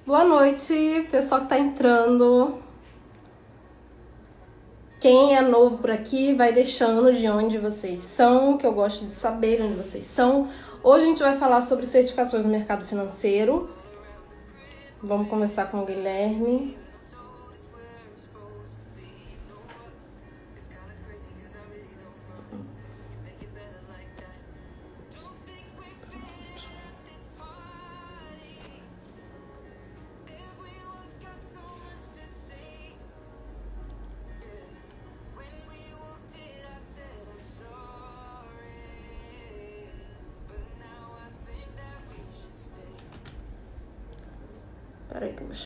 Boa noite, pessoal que está entrando. Quem é novo por aqui, vai deixando de onde vocês são, que eu gosto de saber onde vocês são. Hoje a gente vai falar sobre certificações no mercado financeiro. Vamos começar com o Guilherme. Peraí que eu vou...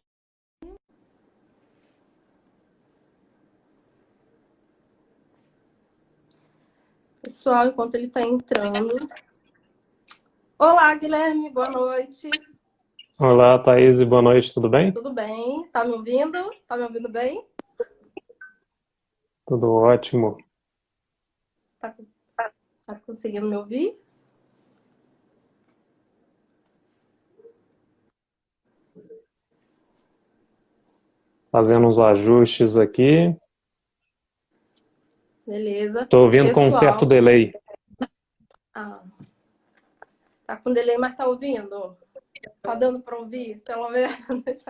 Pessoal, enquanto ele está entrando... Olá, Guilherme, boa noite. Olá, Thaís, boa noite, tudo bem? Tudo bem? Tá me ouvindo? Tá me ouvindo bem? Tudo ótimo. Tá, tá conseguindo me ouvir? Fazendo uns ajustes aqui. Beleza. Estou ouvindo com um certo Pessoal... delay. Ah, tá com delay, mas tá ouvindo? Tá dando para ouvir, pelo menos?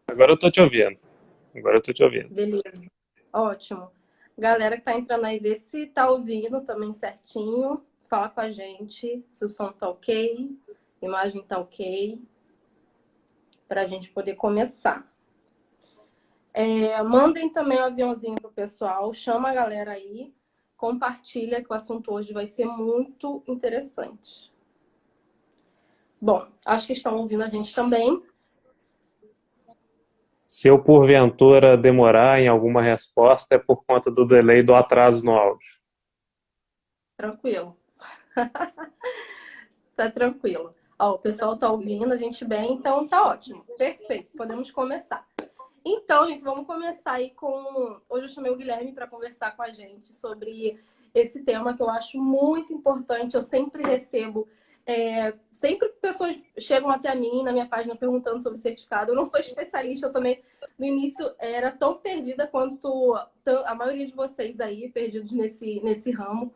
Agora eu estou te ouvindo. Agora eu estou te ouvindo. Beleza, ótimo. Galera que tá entrando aí, vê se tá ouvindo também certinho. Fala com a gente se o som tá ok, a imagem tá ok, pra gente poder começar. Mandem também o aviãozinho pro pessoal, chama a galera aí, compartilha que o assunto hoje vai ser muito interessante. Bom, acho que estão ouvindo a gente também. Se eu, porventura, demorar em alguma resposta, é por conta do delay do atraso no áudio. Tranquilo. Tá tranquilo. Ó, o pessoal tá ouvindo a gente bem, então tá ótimo. Perfeito, podemos começar. Então, gente, vamos começar aí com... Hoje eu chamei o Guilherme para conversar com a gente sobre esse tema que eu acho muito importante. Eu sempre recebo... sempre pessoas chegam até mim na minha página perguntando sobre certificado. Eu não sou especialista, eu também no início era tão perdida quanto a maioria de vocês aí, perdidos nesse ramo.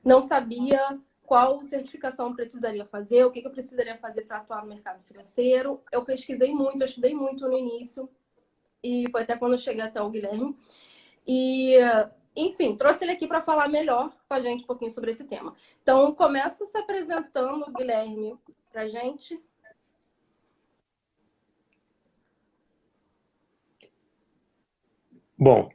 Não sabia qual certificação eu precisaria fazer, o que eu precisaria fazer para atuar no mercado financeiro. Eu pesquisei muito, eu estudei muito no início, e foi até quando eu cheguei até o Guilherme. E, enfim, trouxe ele aqui para falar melhor com a gente um pouquinho sobre esse tema. Então, começa se apresentando, Guilherme, para a gente. Bom,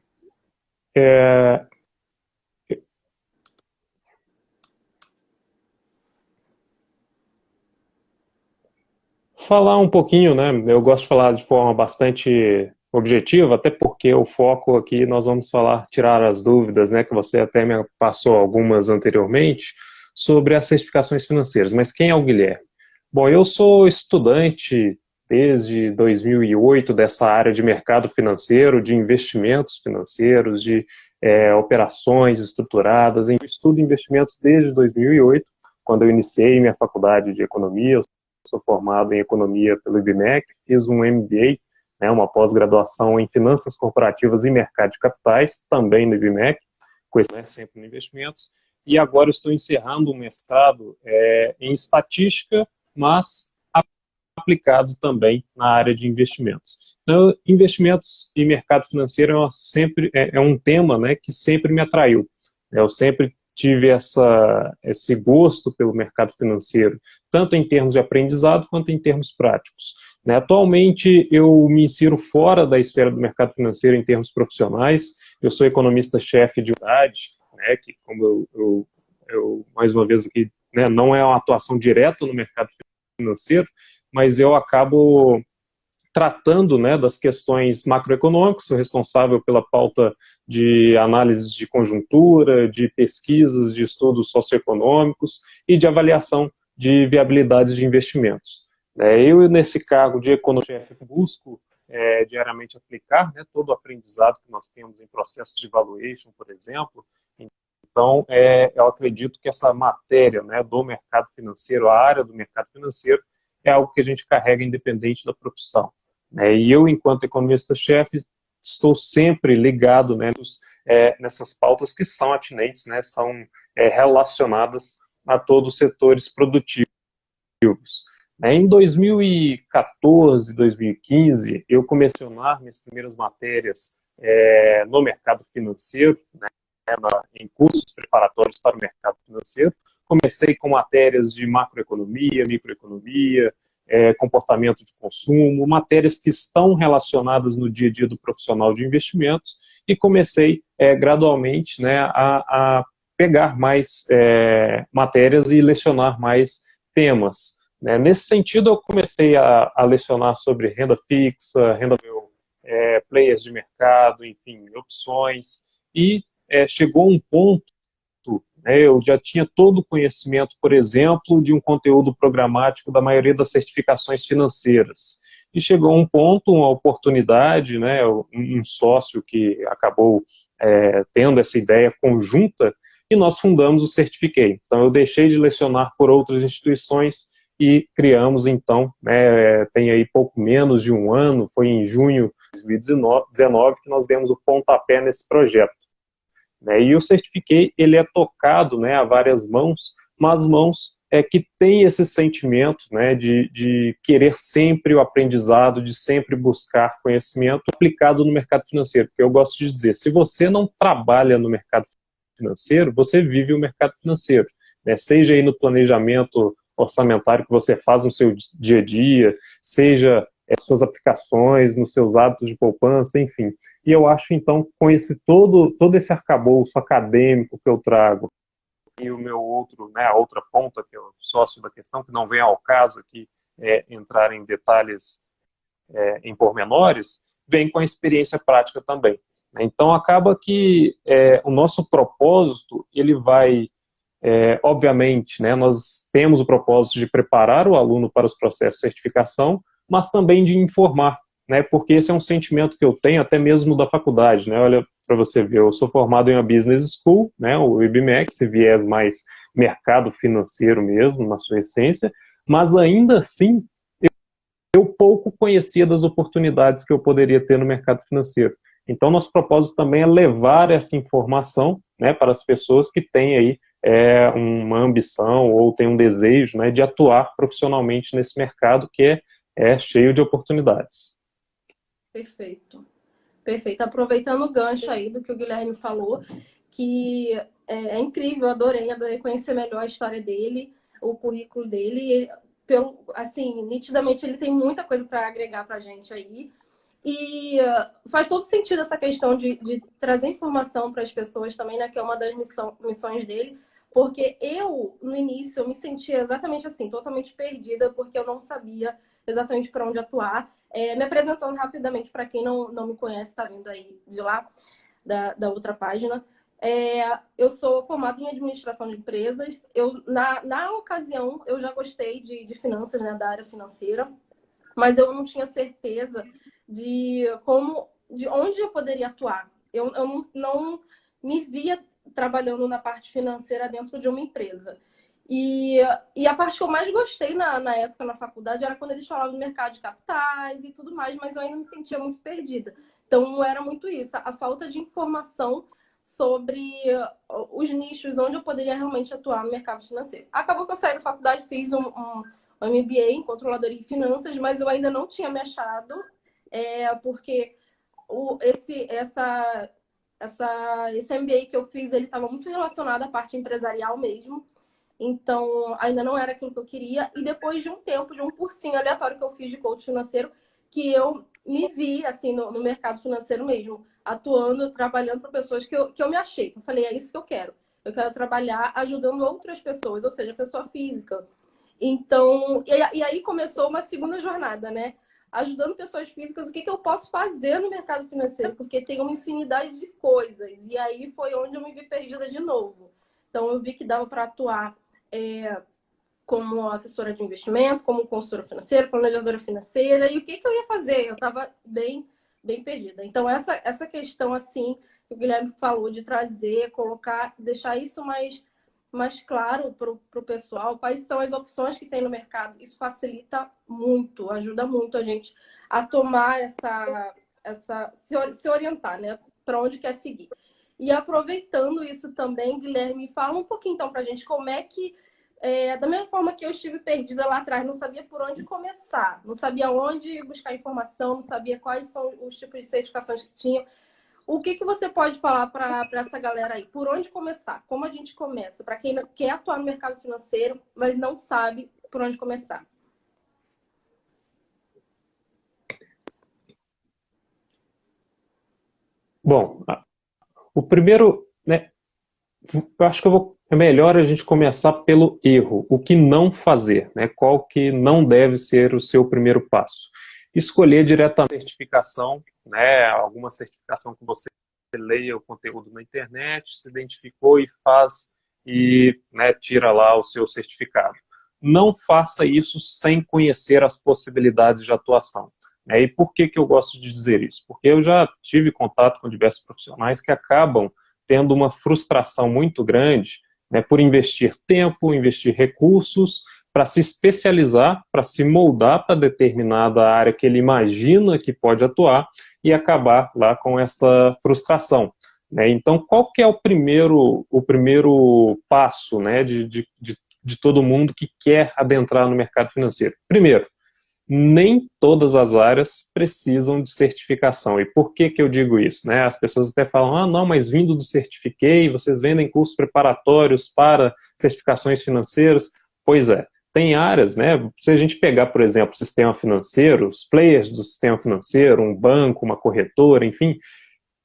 falar um pouquinho, né? Eu gosto de falar de forma bastante objetiva, até porque o foco aqui nós vamos falar, tirar as dúvidas, né? Que você até me passou algumas anteriormente, sobre as certificações financeiras. Mas quem é o Guilherme? Bom, eu sou estudante desde 2008 dessa área de mercado financeiro, de investimentos financeiros, de operações estruturadas. Eu estudo investimentos desde 2008, quando eu iniciei minha faculdade de economia. Sou formado em economia pelo IBMEC, fiz um MBA, né, uma pós-graduação em finanças corporativas e mercado de capitais, também no IBMEC, com sempre em investimentos, e agora estou encerrando um mestrado em estatística, mas aplicado também na área de investimentos. Então, investimentos e mercado financeiro é um tema, né, que sempre me atraiu. Eu sempre tive esse gosto pelo mercado financeiro, tanto em termos de aprendizado quanto em termos práticos. Né? Atualmente, eu me insiro fora da esfera do mercado financeiro em termos profissionais. Eu sou economista-chefe de unidade, né, que, como eu mais uma vez aqui, né, não é uma atuação direta no mercado financeiro, mas eu acabo tratando, né, das questões macroeconômicas, sou responsável pela pauta de análises de conjuntura, de pesquisas, de estudos socioeconômicos e de avaliação de viabilidades de investimentos. Eu, nesse cargo de economista-chefe, busco diariamente aplicar, né, todo o aprendizado que nós temos em processos de valuation, por exemplo. Então, eu acredito que essa matéria, né, do mercado financeiro, a área do mercado financeiro, é algo que a gente carrega independente da profissão. E eu, enquanto economista-chefe, estou sempre ligado, né, nessas pautas que são atinentes, né, são relacionadas a todos os setores produtivos. Em 2014, 2015, eu comecei a lecionar minhas primeiras matérias no mercado financeiro, né, em cursos preparatórios para o mercado financeiro. Comecei com matérias de macroeconomia, microeconomia, comportamento de consumo, matérias que estão relacionadas no dia a dia do profissional de investimentos, e comecei gradualmente, né, a pegar mais matérias e lecionar mais temas. Nesse sentido, eu comecei a lecionar sobre renda fixa, renda players de mercado, enfim, opções, e chegou um ponto, né, eu já tinha todo o conhecimento, por exemplo, de um conteúdo programático da maioria das certificações financeiras. E chegou um ponto, uma oportunidade, né, um sócio que acabou tendo essa ideia conjunta, e nós fundamos o Certifiquei. Então, eu deixei de lecionar por outras instituições e criamos, então, né, tem aí pouco menos de um ano, foi em junho de 2019 que nós demos o pontapé nesse projeto. E o Certifiquei, ele é tocado, né, a várias mãos, mas mãos que têm esse sentimento, né, de querer sempre o aprendizado, de sempre buscar conhecimento aplicado no mercado financeiro. Porque eu gosto de dizer, se você não trabalha no mercado financeiro, você vive o mercado financeiro, né? Seja aí no planejamento orçamentário que você faz no seu dia a dia, seja suas aplicações, nos seus hábitos de poupança, enfim. E eu acho, então, com todo esse arcabouço acadêmico que eu trago, e o meu outro, né, a outra ponta, que é o sócio da questão, que não vem ao caso aqui entrar em detalhes em pormenores, vem com a experiência prática também. Então, acaba que o nosso propósito, ele vai, obviamente, né, nós temos o propósito de preparar o aluno para os processos de certificação, mas também de informar, né, porque esse é um sentimento que eu tenho até mesmo da faculdade, né, olha, para você ver, eu sou formado em uma business school, né, o IBMEC, esse viés mais mercado financeiro mesmo, na sua essência, mas ainda assim, eu pouco conhecia das oportunidades que eu poderia ter no mercado financeiro. Então, nosso propósito também é levar essa informação, né, para as pessoas que têm aí uma ambição ou têm um desejo, né, de atuar profissionalmente nesse mercado que é cheio de oportunidades. Perfeito. Perfeito. Aproveitando o gancho aí do que o Guilherme falou, que é incrível, adorei conhecer melhor a história dele, o currículo dele. Assim, nitidamente ele tem muita coisa para agregar para a gente aí. E faz todo sentido essa questão de trazer informação para as pessoas também, né? Que é uma das missões dele. Porque no início, eu me sentia exatamente assim, totalmente perdida, porque eu não sabia exatamente para onde atuar. Me apresentando rapidamente para quem não me conhece, está vindo aí de lá, da outra página. Eu sou formada em administração de empresas. Na ocasião, eu já gostei de finanças, né, da área financeira, mas eu não tinha certeza de onde eu poderia atuar. Eu não me via trabalhando na parte financeira dentro de uma empresa. E a parte que eu mais gostei na época, na faculdade, era quando eles falavam do mercado de capitais e tudo mais, mas eu ainda me sentia muito perdida. Então, era muito isso, a falta de informação sobre os nichos onde eu poderia realmente atuar no mercado financeiro. Acabou que eu saí da faculdade, fiz um MBA em controladoria e finanças, mas eu ainda não tinha me achado, porque esse MBA que eu fiz, ele estava muito relacionado à parte empresarial mesmo. Então, ainda não era aquilo que eu queria. E depois de um tempo, de um cursinho aleatório que eu fiz de coach financeiro, que eu me vi, assim, no mercado financeiro mesmo, atuando, trabalhando para pessoas que eu me achei. Eu falei, é isso que eu quero. Eu quero trabalhar ajudando outras pessoas, ou seja, pessoa física. Então, e aí começou uma segunda jornada, né? Ajudando pessoas físicas, o que eu posso fazer no mercado financeiro? Porque tem uma infinidade de coisas. E aí foi onde eu me vi perdida de novo. Então, eu vi que dava para atuar como assessora de investimento, como consultora financeira, planejadora financeira, e o que eu ia fazer? Eu estava bem perdida. Então, essa questão, assim, que o Guilherme falou de trazer, colocar, deixar isso mais claro para o pessoal, quais são as opções que tem no mercado, isso facilita muito, ajuda muito a gente a tomar se orientar, né? Para onde quer seguir. E aproveitando isso também, Guilherme, fala um pouquinho então para a gente como é que, da mesma forma que eu estive perdida lá atrás, não sabia por onde começar, não sabia onde buscar informação, não sabia quais são os tipos de certificações que tinham. O que você pode falar para essa galera aí? Por onde começar? Como a gente começa? Para quem quer atuar no mercado financeiro, mas não sabe por onde começar. Bom, o primeiro, né, eu acho que é melhor a gente começar pelo erro, o que não fazer, né, qual que não deve ser o seu primeiro passo. Escolher diretamente a certificação, né, alguma certificação que você leia o conteúdo na internet, se identificou e faz, e né, tira lá o seu certificado. Não faça isso sem conhecer as possibilidades de atuação. E por que eu gosto de dizer isso? Porque eu já tive contato com diversos profissionais que acabam tendo uma frustração muito grande, né, por investir tempo, investir recursos, para se especializar, para se moldar para determinada área que ele imagina que pode atuar e acabar lá com essa frustração. Né? Então, qual que é o primeiro passo, né, de todo mundo que quer adentrar no mercado financeiro? Primeiro, nem todas as áreas precisam de certificação. E por que eu digo isso? Né? As pessoas até falam, não, mas vindo do Certifiquei, vocês vendem cursos preparatórios para certificações financeiras. Pois é, tem áreas, né? Se a gente pegar, por exemplo, o sistema financeiro, os players do sistema financeiro, um banco, uma corretora, enfim,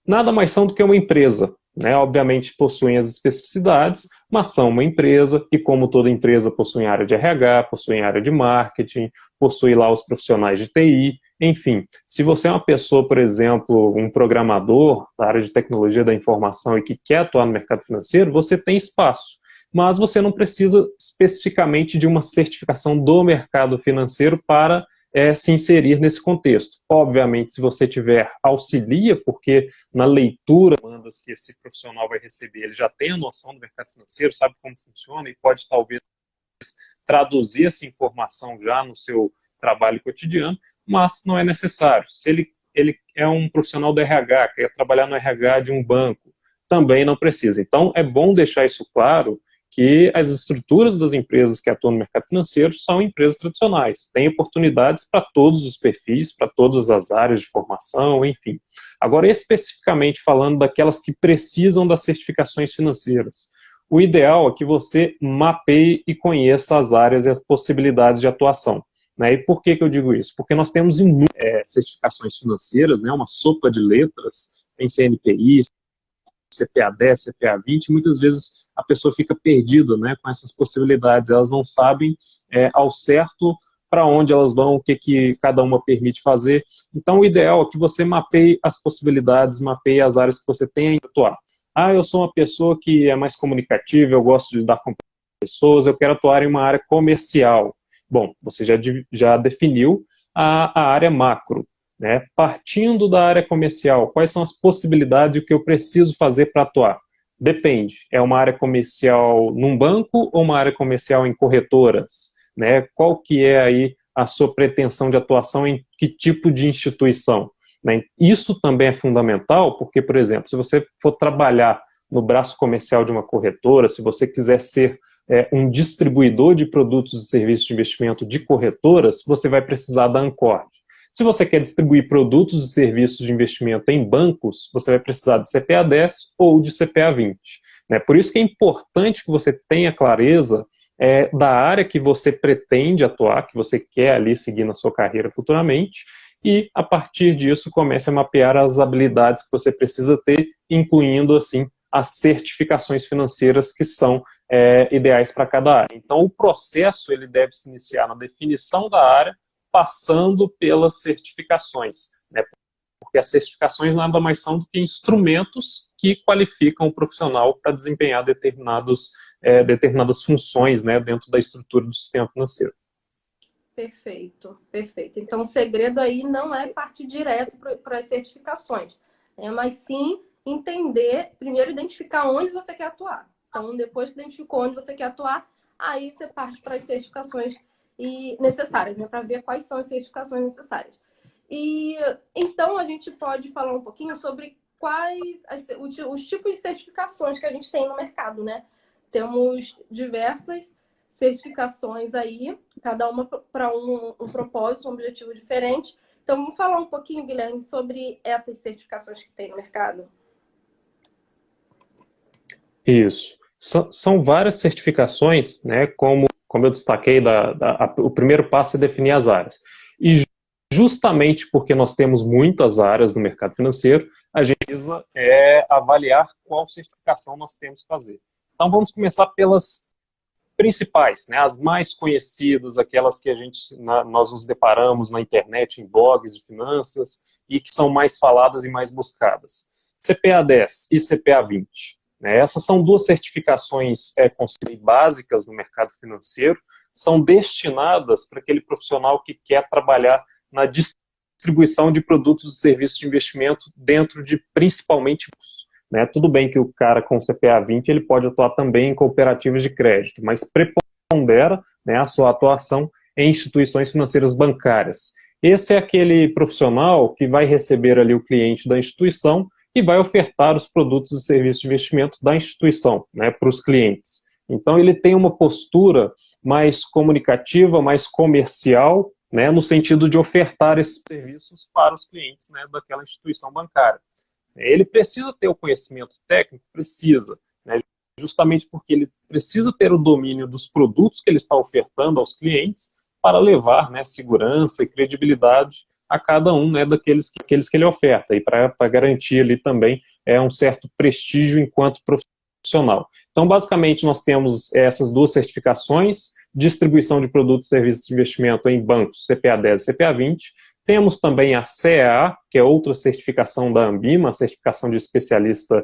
nada mais são do que uma empresa. Né? Obviamente possuem as especificidades, mas são uma empresa e como toda empresa possui área de RH, possui área de marketing, possui lá os profissionais de TI, enfim. Se você é uma pessoa, por exemplo, um programador da área de tecnologia da informação e que quer atuar no mercado financeiro, você tem espaço, mas você não precisa especificamente de uma certificação do mercado financeiro para se inserir nesse contexto. Obviamente, se você tiver, auxilia, porque na leitura demandas que esse profissional vai receber, ele já tem a noção do mercado financeiro, sabe como funciona e pode talvez traduzir essa informação já no seu trabalho cotidiano, mas não é necessário. Se ele é um profissional do RH, quer trabalhar no RH de um banco, também não precisa. Então, é bom deixar isso claro, que as estruturas das empresas que atuam no mercado financeiro são empresas tradicionais, têm oportunidades para todos os perfis, para todas as áreas de formação, enfim. Agora, especificamente falando daquelas que precisam das certificações financeiras, o ideal é que você mapeie e conheça as áreas e as possibilidades de atuação. Né? E por que eu digo isso? Porque nós temos inúmeras certificações financeiras, né? Uma sopa de letras, tem CNPI, CPA10, CPA20, muitas vezes a pessoa fica perdida, né, com essas possibilidades, elas não sabem ao certo para onde elas vão, o que cada uma permite fazer. Então, o ideal é que você mapeie as possibilidades, mapeie as áreas que você tem a atuar. Eu sou uma pessoa que é mais comunicativa, eu gosto de lidar com pessoas, eu quero atuar em uma área comercial. Bom, você já definiu a área macro. Né? Partindo da área comercial, quais são as possibilidades e o que eu preciso fazer para atuar? Depende. É uma área comercial num banco ou uma área comercial em corretoras? Né? Qual que é aí a sua pretensão de atuação em que tipo de instituição? Né? Isso também é fundamental porque, por exemplo, se você for trabalhar no braço comercial de uma corretora, se você quiser ser um distribuidor de produtos e serviços de investimento de corretoras, você vai precisar da Ancord. Se você quer distribuir produtos e serviços de investimento em bancos, você vai precisar de CPA10 ou de CPA20. Né? Por isso que é importante que você tenha clareza da área que você pretende atuar, que você quer ali seguir na sua carreira futuramente, e a partir disso comece a mapear as habilidades que você precisa ter, incluindo assim as certificações financeiras que são ideais para cada área. Então o processo ele deve se iniciar na definição da área, passando pelas certificações, né? porque as certificações nada mais são do que instrumentos que qualificam o profissional para desempenhar determinadas funções, né, dentro da estrutura do sistema financeiro. Perfeito, perfeito. Então, o segredo aí não é partir direto para as certificações, mas sim entender, primeiro identificar onde você quer atuar. Então, depois que identificou onde você quer atuar, aí você parte para as certificações necessárias, né, para ver quais são as certificações necessárias. E então a gente pode falar um pouquinho sobre quais os tipos de certificações que a gente tem no mercado, né? Temos diversas certificações aí, cada uma para um propósito, um objetivo diferente. Então, vamos falar um pouquinho, Guilherme, sobre essas certificações que tem no mercado? Isso. São várias certificações, né, como eu destaquei, o primeiro passo é definir as áreas. E justamente porque nós temos muitas áreas no mercado financeiro, a gente precisa avaliar qual certificação nós temos que fazer. Então, vamos começar pelas principais, né, as mais conhecidas, aquelas que nós nos deparamos na internet, em blogs de finanças, e que são mais faladas e mais buscadas. CPA 10 e CPA 20. Né, essas são duas certificações básicas no mercado financeiro, são destinadas para aquele profissional que quer trabalhar na distribuição de produtos e serviços de investimento dentro de principalmente bancos. Né? Tudo bem que o cara com CPA 20 ele pode atuar também em cooperativas de crédito, mas prepondera, né, a sua atuação em instituições financeiras bancárias. Esse é aquele profissional que vai receber ali o cliente da instituição e vai ofertar os produtos e serviços de investimento da instituição, né, para os clientes. Então ele tem uma postura mais comunicativa, mais comercial, né, no sentido de ofertar esses serviços para os clientes, né, daquela instituição bancária. Ele precisa ter o conhecimento técnico? Precisa, né, justamente porque ele precisa ter o domínio dos produtos que ele está ofertando aos clientes para levar, né, segurança e credibilidade a cada um, né, daqueles que ele oferta, e para garantir ali também um certo prestígio enquanto profissional. Então, basicamente, nós temos essas duas certificações: distribuição de produtos e serviços de investimento em bancos, CPA 10 e CPA 20. Temos também a CEA, que é outra certificação da Anbima, a certificação de especialista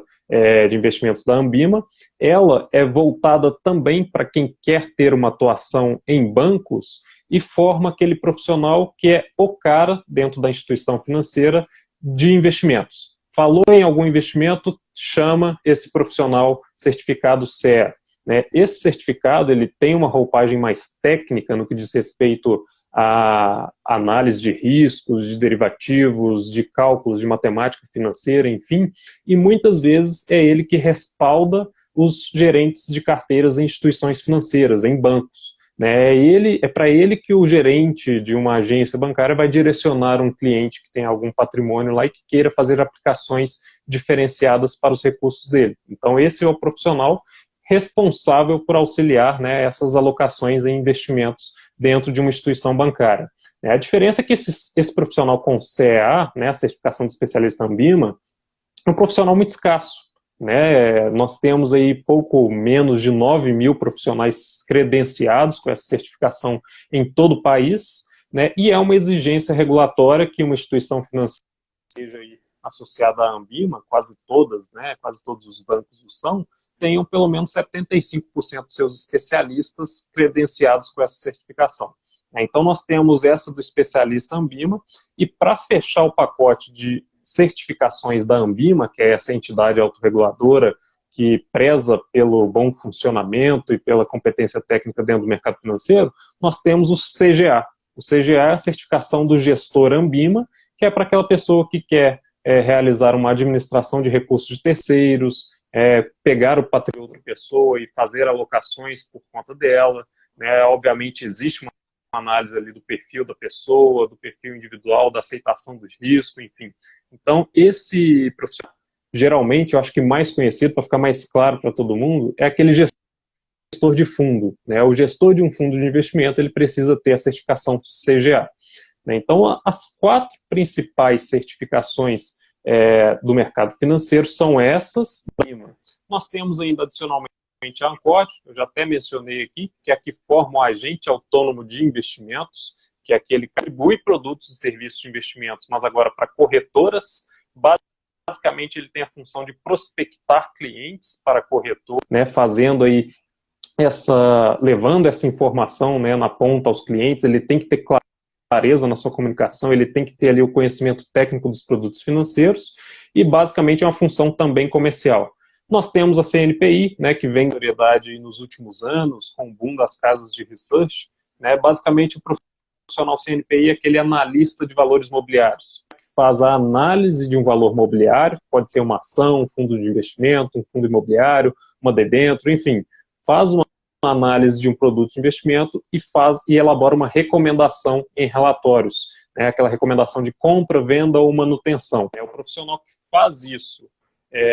de investimentos da Anbima. Ela é voltada também para quem quer ter uma atuação em bancos e forma aquele profissional que é o cara dentro da instituição financeira de investimentos. Falou em algum investimento, chama esse profissional certificado CEA. Né? Esse certificado ele tem uma roupagem mais técnica no que diz respeito a análise de riscos, de derivativos, de cálculos de matemática financeira, enfim, e muitas vezes é ele que respalda os gerentes de carteiras em instituições financeiras, em bancos. Né? É para ele que o gerente de uma agência bancária vai direcionar um cliente que tem algum patrimônio lá e que queira fazer aplicações diferenciadas para os recursos dele. Então esse é o profissional responsável por auxiliar, né, essas alocações em investimentos dentro de uma instituição bancária. A diferença é que esse profissional com CEA, né, a certificação de especialista Anbima, é um profissional muito escasso. Né? Nós temos aí pouco menos de 9 mil profissionais credenciados com essa certificação em todo o país, né? E é uma exigência regulatória que uma instituição financeira seja aí associada à Anbima, quase todas, né, quase todos os bancos o são, tenham pelo menos 75% dos seus especialistas credenciados com essa certificação. Então nós temos essa do especialista Anbima, e para fechar o pacote de certificações da Anbima, que é essa entidade autorreguladora que preza pelo bom funcionamento e pela competência técnica dentro do mercado financeiro, nós temos o CGA. O CGA é a certificação do gestor Anbima, que é para aquela pessoa que quer realizar uma administração de recursos de terceiros, pegar o patrimônio de outra pessoa e fazer alocações por conta dela. Né? Obviamente existe uma análise ali do perfil da pessoa, do perfil individual, da aceitação dos riscos, enfim. Então, esse profissional, geralmente, eu acho que mais conhecido, para ficar mais claro para todo mundo, é aquele gestor de fundo. Né? O gestor de um fundo de investimento, ele precisa ter a certificação CGA. Né? Então, as 4 principais certificações do mercado financeiro são essas. Nós temos ainda, adicionalmente, a ANCOD, eu já até mencionei aqui, que é a que forma o agente autônomo de investimentos, que é aquele que distribui produtos e serviços de investimentos, mas agora para corretoras. Basicamente, ele tem a função de prospectar clientes para corretor, né, fazendo aí levando essa informação, né, na ponta aos clientes. Ele tem que ter clareza na sua comunicação, ele tem que ter ali o conhecimento técnico dos produtos financeiros e basicamente é uma função também comercial. Nós temos a CNPI, né, que vem em notoriedade nos últimos anos, com o boom das casas de research, né, basicamente o profissional CNPI é aquele analista de valores mobiliários, que faz a análise de um valor mobiliário, pode ser uma ação, um fundo de investimento, um fundo imobiliário, uma debênture, enfim, faz uma análise de um produto de investimento e elabora uma recomendação em relatórios, né, aquela recomendação de compra, venda ou manutenção. É o profissional que faz isso,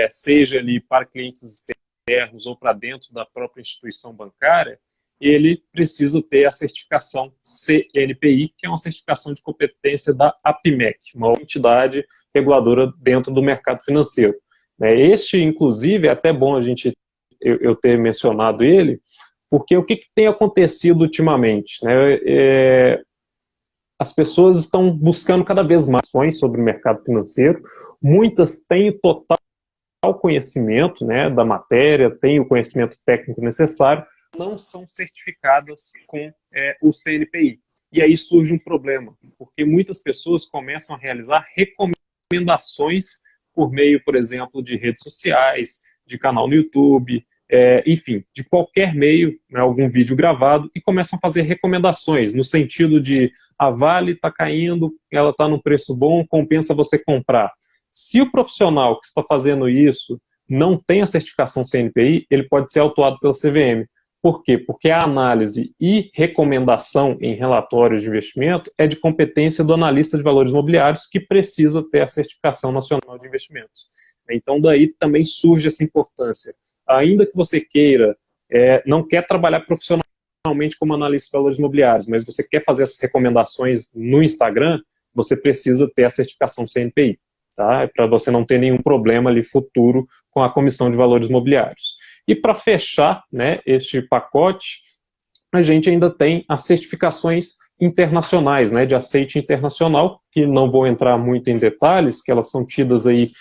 seja ali para clientes externos ou para dentro da própria instituição bancária, ele precisa ter a certificação CNPI, que é uma certificação de competência da APMEC, uma entidade reguladora dentro do mercado financeiro. Este, inclusive, é até bom eu ter mencionado ele, porque o que tem acontecido ultimamente? Né? As pessoas estão buscando cada vez mais informações sobre o mercado financeiro, muitas têm total conhecimento, né, da matéria, têm o conhecimento técnico necessário, não são certificadas com o CNPI. E aí surge um problema, porque muitas pessoas começam a realizar recomendações por meio, por exemplo, de redes sociais, de canal no YouTube, enfim, de qualquer meio, né, algum vídeo gravado, e começam a fazer recomendações, no sentido de a Vale está caindo, ela está num preço bom, compensa você comprar. Se o profissional que está fazendo isso não tem a certificação CNPI, ele pode ser autuado pela CVM. Por quê? Porque a análise e recomendação em relatórios de investimento é de competência do analista de valores imobiliários, que precisa ter a certificação nacional de investimentos. Então, daí também surge essa importância. Ainda que você queira, não quer trabalhar profissionalmente como analista de valores imobiliários, mas você quer fazer essas recomendações no Instagram, você precisa ter a certificação CNPI, tá? Para você não ter nenhum problema ali futuro com a Comissão de Valores Imobiliários. E para fechar, né, este pacote, a gente ainda tem as certificações internacionais, né, de aceite internacional, que não vou entrar muito em detalhes, que elas são tidas aí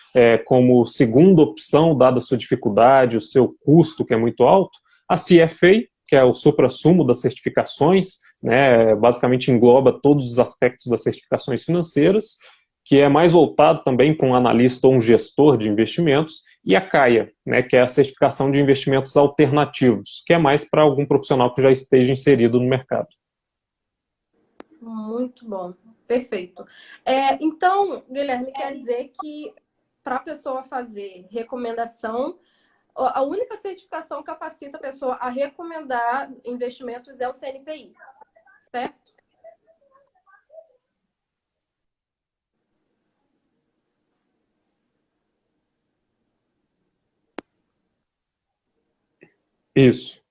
como segunda opção, dada a sua dificuldade, o seu custo, que é muito alto. A CFA, que é o suprassumo das certificações, né, basicamente engloba todos os aspectos das certificações financeiras, que é mais voltado também para um analista ou um gestor de investimentos, e a CAIA, né, que é a certificação de investimentos alternativos, que é mais para algum profissional que já esteja inserido no mercado. Muito bom, perfeito. Então, Guilherme, quer dizer que para a pessoa fazer recomendação, a única certificação que capacita a pessoa a recomendar investimentos é o CNPI, certo? Isso.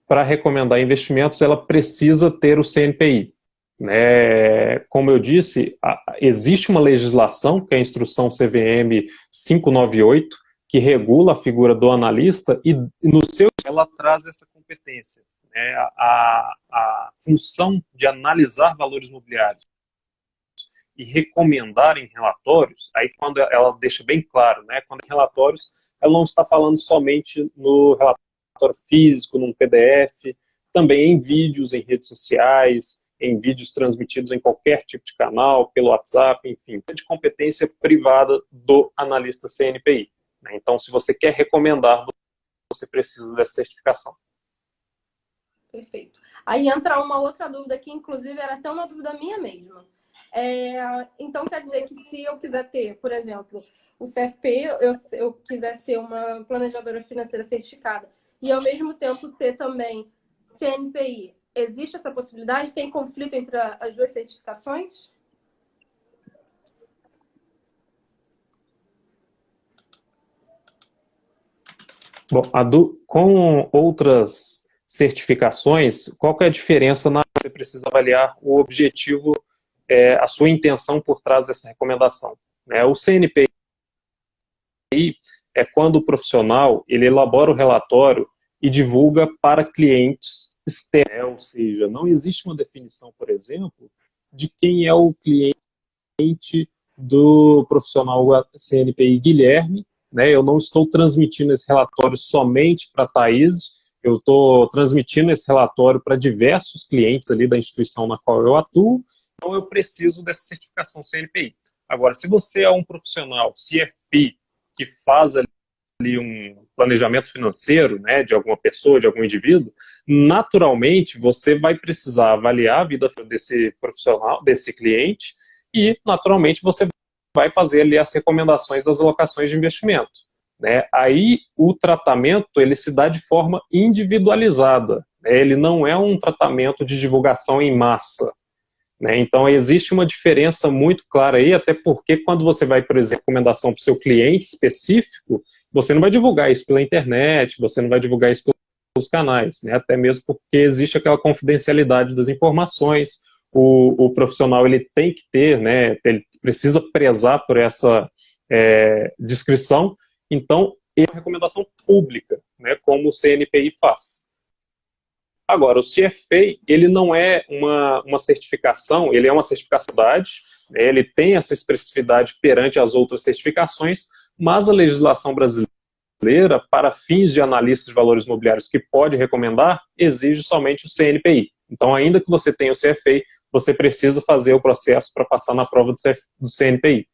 Para recomendar investimentos, ela precisa ter o CNPI. Né? Como eu disse, existe uma legislação, que é a Instrução CVM 598, que regula a figura do analista e no seu ela traz essa competência, né? A função de analisar valores imobiliários e recomendar em relatórios, aí quando ela deixa bem claro, né? Quando em relatórios, ela não está falando somente no relatório físico, num PDF, também em vídeos, em redes sociais, em vídeos transmitidos em qualquer tipo de canal, pelo WhatsApp, enfim, de competência privada do analista CNPI. Então, se você quer recomendar, você precisa dessa certificação. Perfeito. Aí entra uma outra dúvida que, inclusive, era até uma dúvida minha mesma. Então, quer dizer que se eu quiser ter, por exemplo, o CFP, eu quiser ser uma planejadora financeira certificada e, ao mesmo tempo, ser também CNPI, existe essa possibilidade? Tem conflito entre as duas certificações? Bom, com outras certificações, qual que é a diferença na você precisa avaliar o objetivo, a sua intenção por trás dessa recomendação? O CNPI é quando o profissional ele elabora o relatório e divulga para clientes externa, né? Ou seja, não existe uma definição, por exemplo, de quem é o cliente do profissional CNPI Guilherme, né? Eu não estou transmitindo esse relatório somente para a Thaís, eu estou transmitindo esse relatório para diversos clientes ali da instituição na qual eu atuo, então eu preciso dessa certificação CNPI. Agora, se você é um profissional CFP que faz ali um planejamento financeiro, né, de alguma pessoa, de algum indivíduo, naturalmente você vai precisar avaliar a vida desse profissional, desse cliente, e naturalmente você vai fazer ali as recomendações das alocações de investimento, né? Aí o tratamento ele se dá de forma individualizada, né? Ele não é um tratamento de divulgação em massa, né? Então existe uma diferença muito clara aí, até porque quando você vai, por exemplo, recomendação para o seu cliente específico, você não vai divulgar isso pela internet, você não vai divulgar isso pelos canais, né? Até mesmo porque existe aquela confidencialidade das informações, o profissional ele tem que ter, né? Ele precisa prezar por essa discrição, então é uma recomendação pública, né? Como o CNPI faz. Agora, o CFA, ele não é uma certificação, ele é uma certificação, né? Ele tem essa expressividade perante as outras certificações, mas a legislação brasileira, para fins de analistas de valores imobiliários que pode recomendar, exige somente o CNPI. Então, ainda que você tenha o CFA, você precisa fazer o processo para passar na prova do CNPI.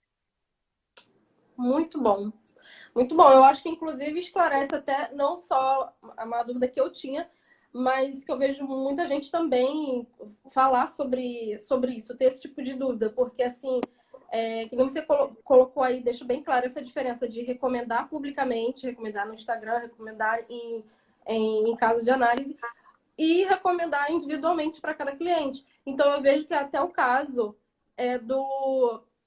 Muito bom. Muito bom. Eu acho que, inclusive, esclarece até não só uma dúvida que eu tinha, mas que eu vejo muita gente também falar sobre isso, ter esse tipo de dúvida, porque, assim, que você colocou aí, deixa bem claro essa diferença de recomendar publicamente, recomendar no Instagram, recomendar em casos de análise e recomendar individualmente para cada cliente. Então, eu vejo que até o caso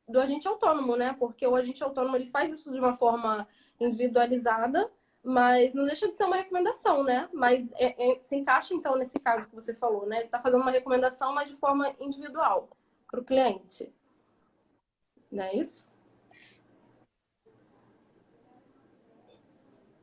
do agente autônomo, né? Porque o agente autônomo ele faz isso de uma forma individualizada, mas não deixa de ser uma recomendação, né? Mas se encaixa, então, nesse caso que você falou, né? Ele está fazendo uma recomendação, mas de forma individual para o cliente. Não é isso?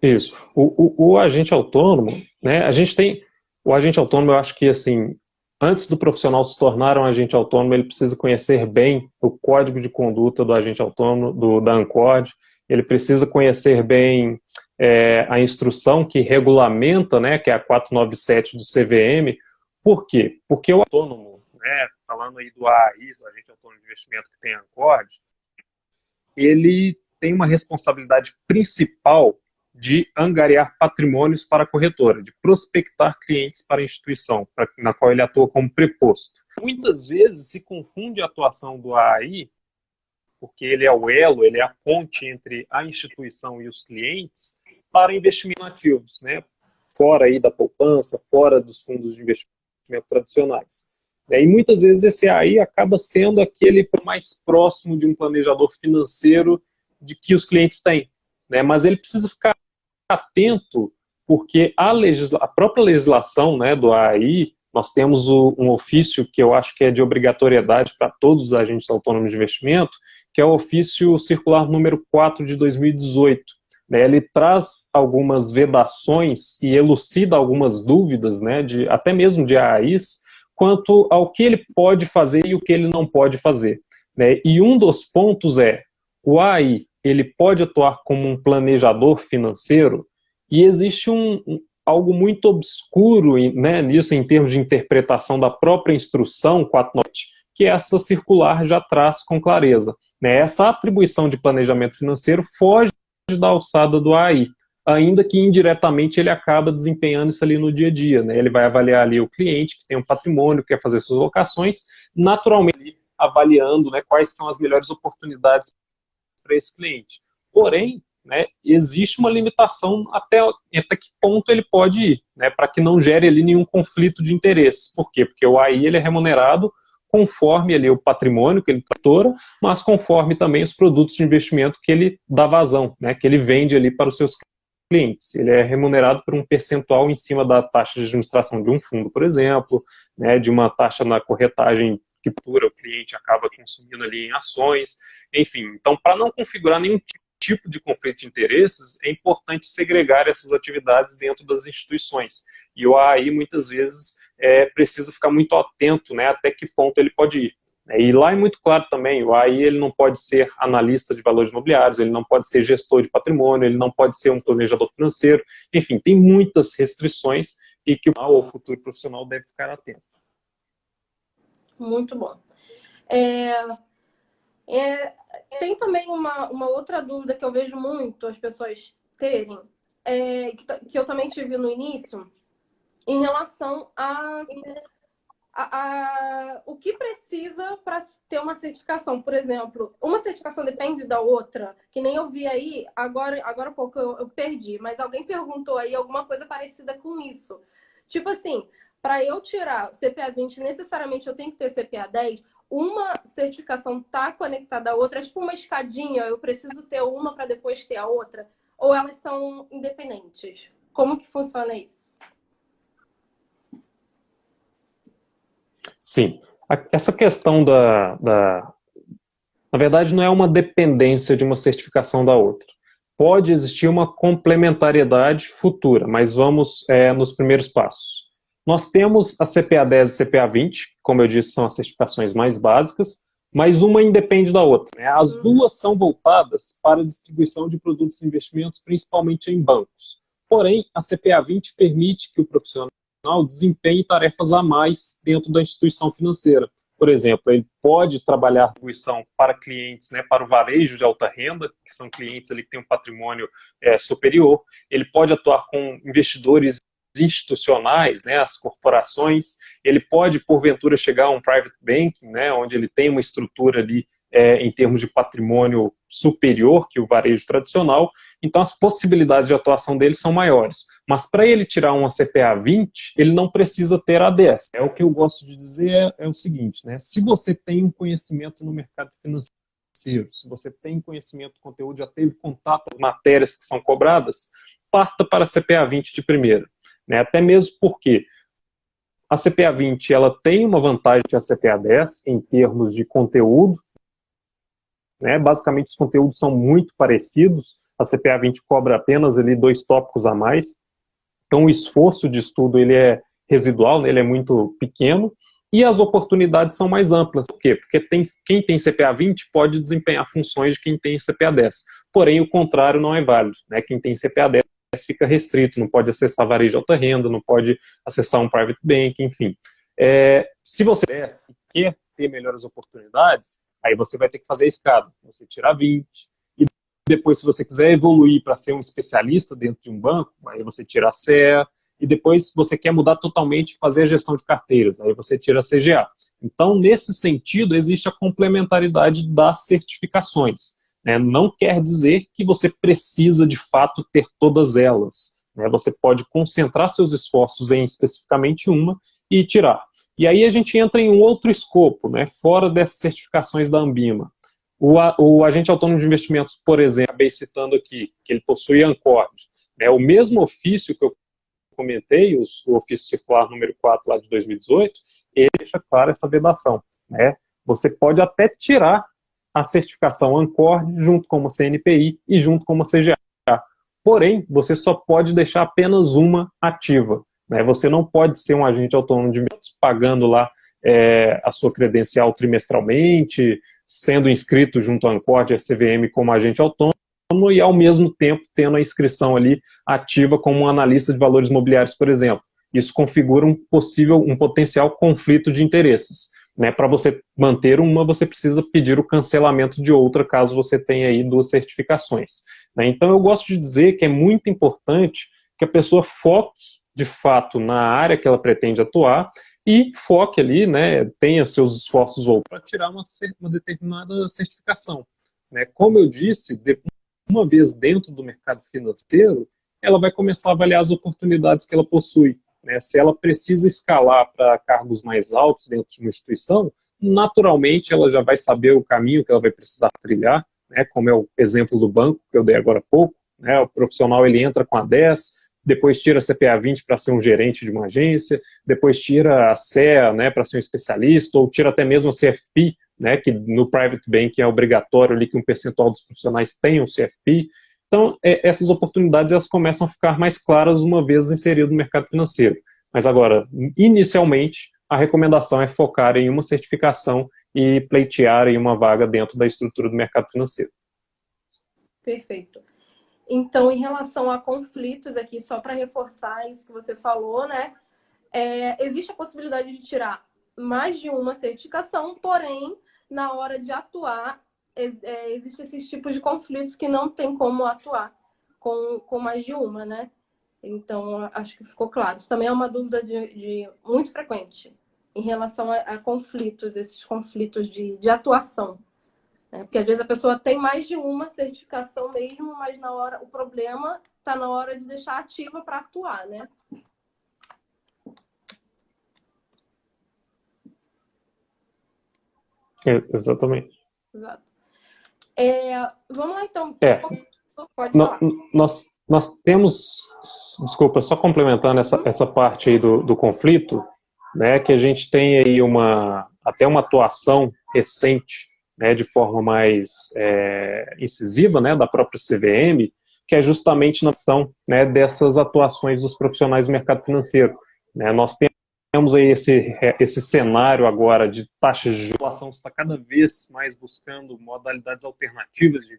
Isso. O agente autônomo, né? A gente tem... O agente autônomo, eu acho que, assim, antes do profissional se tornar um agente autônomo, ele precisa conhecer bem o código de conduta do agente autônomo, da ANCORD, ele precisa conhecer bem a instrução que regulamenta, né, que é a 497 do CVM. Por quê? Porque o autônomo, né, falando aí do AI, do agente autônomo de investimento que tem a ANCORD, ele tem uma responsabilidade principal de angariar patrimônios para a corretora, de prospectar clientes para a instituição, na qual ele atua como preposto. Muitas vezes se confunde a atuação do AI, porque ele é o elo, ele é a ponte entre a instituição e os clientes, para investimento em ativos, né? Fora aí da poupança, fora dos fundos de investimento tradicionais. E muitas vezes esse AI acaba sendo aquele mais próximo de um planejador financeiro de que os clientes têm, né? Mas ele precisa ficar atento, porque a própria legislação, né, do AI, nós temos um ofício que eu acho que é de obrigatoriedade para todos os agentes autônomos de investimento, que é o ofício circular número 4 de 2018. Né, ele traz algumas vedações e elucida algumas dúvidas, né, até mesmo de AIs, quanto ao que ele pode fazer e o que ele não pode fazer. Né, e um dos pontos é, o AI, ele pode atuar como um planejador financeiro, e existe algo muito obscuro, né, nisso em termos de interpretação da própria instrução 497, que essa circular já traz com clareza. Né? Essa atribuição de planejamento financeiro foge da alçada do AI, ainda que indiretamente ele acaba desempenhando isso ali no dia a dia. Né? Ele vai avaliar ali o cliente que tem um patrimônio, quer fazer suas locações, naturalmente avaliando, né, quais são as melhores oportunidades para esse cliente. Porém, né, existe uma limitação até que ponto ele pode ir, né, para que não gere ali nenhum conflito de interesse. Por quê? Porque o AI ele é remunerado conforme ali o patrimônio que ele tratora, mas conforme também os produtos de investimento que ele dá vazão, né, que ele vende ali para os seus clientes. Ele é remunerado por um percentual em cima da taxa de administração de um fundo, por exemplo, né, de uma taxa na corretagem que o cliente acaba consumindo ali em ações, enfim. Então, para não configurar nenhum tipo tipo de conflito de interesses, é importante segregar essas atividades dentro das instituições. E o AI, muitas vezes, precisa ficar muito atento, né, até que ponto ele pode ir. E lá é muito claro também, o AI ele não pode ser analista de valores imobiliários, ele não pode ser gestor de patrimônio, ele não pode ser um planejador financeiro, enfim, tem muitas restrições e que o futuro profissional deve ficar atento. Muito bom. Tem também uma outra dúvida que eu vejo muito as pessoas terem, que eu também tive no início, em relação o que precisa para ter uma certificação. Por exemplo, uma certificação depende da outra, que nem eu vi aí, agora há pouco eu perdi, mas alguém perguntou aí alguma coisa parecida com isso. Tipo assim, para eu tirar CPA 20, necessariamente eu tenho que ter CPA 10, uma certificação tá conectada à outra, é tipo uma escadinha, eu preciso ter uma para depois ter a outra, ou elas são independentes? Como que funciona isso? Sim, essa questão na verdade não é uma dependência de uma certificação da outra. Pode existir uma complementariedade futura, mas vamos nos primeiros passos. Nós temos a CPA 10 e CPA 20, como eu disse, são as certificações mais básicas, mas uma independe da outra, né? As duas são voltadas para a distribuição de produtos e investimentos, principalmente em bancos. Porém, a CPA 20 permite que o profissional desempenhe tarefas a mais dentro da instituição financeira. Por exemplo, ele pode trabalhar distribuição para clientes, né, para o varejo de alta renda, que são clientes ali que têm um patrimônio superior. Ele pode atuar com investidores institucionais, né, as corporações. Ele pode, porventura, chegar a um private banking, né, onde ele tem uma estrutura ali em termos de patrimônio superior que o varejo tradicional. Então, as possibilidades de atuação dele são maiores. Mas para ele tirar uma CPA 20, ele não precisa ter a 10. O que eu gosto de dizer é o seguinte, né? Se você tem um conhecimento no mercado financeiro, se você tem conhecimento do conteúdo, já teve contato com as matérias que são cobradas, parta para a CPA 20 de primeira. Né? Até mesmo porque a CPA 20 ela tem uma vantagem que a CPA 10 em termos de conteúdo. Né? Basicamente, os conteúdos são muito parecidos. A CPA 20 cobra apenas ali 2 tópicos a mais. Então, o esforço de estudo ele é residual, né? Ele é muito pequeno. E as oportunidades são mais amplas. Por quê? Porque quem tem CPA 20 pode desempenhar funções de quem tem CPA 10. Porém, o contrário não é válido. Né? Quem tem CPA 10 fica restrito, não pode acessar varejo de alta renda, não pode acessar um private bank, enfim. Se você quer ter melhores oportunidades, aí você vai ter que fazer a escada. Você tirar 20, e depois, se você quiser evoluir para ser um especialista dentro de um banco, aí você tira a CEA, e depois, se você quer mudar totalmente e fazer a gestão de carteiras, aí você tira a CGA. Então, nesse sentido, existe a complementaridade das certificações. Né? Não quer dizer que você precisa, de fato, ter todas elas. Né? Você pode concentrar seus esforços em especificamente uma e tirar. E aí a gente entra em um outro escopo, né, fora dessas certificações da Anbima. O agente autônomo de investimentos, por exemplo, acabei citando aqui, que ele possui Ancord. Né, o mesmo ofício que eu comentei, o ofício circular número 4 lá de 2018, ele deixa clara essa vedação. Né? Você pode até tirar a certificação Ancord junto com uma CNPI e junto com uma CGA. Porém, você só pode deixar apenas uma ativa. Né? Você não pode ser um agente autônomo de investimentos pagando lá a sua credencial trimestralmente, sendo inscrito junto à Ancord e à CVM como agente autônomo e, ao mesmo tempo, tendo a inscrição ali ativa como um analista de valores imobiliários, por exemplo. Isso configura um potencial conflito de interesses. Né? Para você manter uma, você precisa pedir o cancelamento de outra, caso você tenha aí 2 certificações. Né? Então, eu gosto de dizer que é muito importante que a pessoa foque, de fato, na área que ela pretende atuar e foque ali, né, tenha seus esforços para tirar uma determinada certificação. Né? Como eu disse, uma vez dentro do mercado financeiro, ela vai começar a avaliar as oportunidades que ela possui. Né? Se ela precisa escalar para cargos mais altos dentro de uma instituição, naturalmente ela já vai saber o caminho que ela vai precisar trilhar, né? Como é o exemplo do banco que eu dei agora há pouco. Né? O profissional ele entra com a 10, depois tira a CPA 20 para ser um gerente de uma agência, depois tira a CEA, né, para ser um especialista, ou tira até mesmo a CFP né, que no private banking é obrigatório ali que um percentual dos profissionais tenham CFP. Então, essas oportunidades elas começam a ficar mais claras uma vez inserido no mercado financeiro. Mas agora, inicialmente, a recomendação é focar em uma certificação e pleitear em uma vaga dentro da estrutura do mercado financeiro. Perfeito. Então, em relação a conflitos aqui, só para reforçar isso que você falou, né? Existe a possibilidade de tirar mais de uma certificação, porém, na hora de atuar, existem esses tipos de conflitos que não tem como atuar com mais de uma, né? Então, acho que ficou claro. Isso também é uma dúvida muito frequente em relação a conflitos, esses conflitos de atuação. Né? Porque às vezes a pessoa tem mais de uma certificação mesmo, mas na hora o problema está na hora de deixar ativa para atuar, né? Exatamente. Exato. Vamos lá, então. Pode falar. Nós temos, desculpa, só complementando essa parte aí do conflito, né, que a gente tem aí até uma atuação recente, né, de forma mais incisiva, né, da própria CVM, que é justamente na ação, né, dessas atuações dos profissionais do mercado financeiro. Né, nós temos aí esse cenário agora de taxas de juros, a população está cada vez mais buscando modalidades alternativas de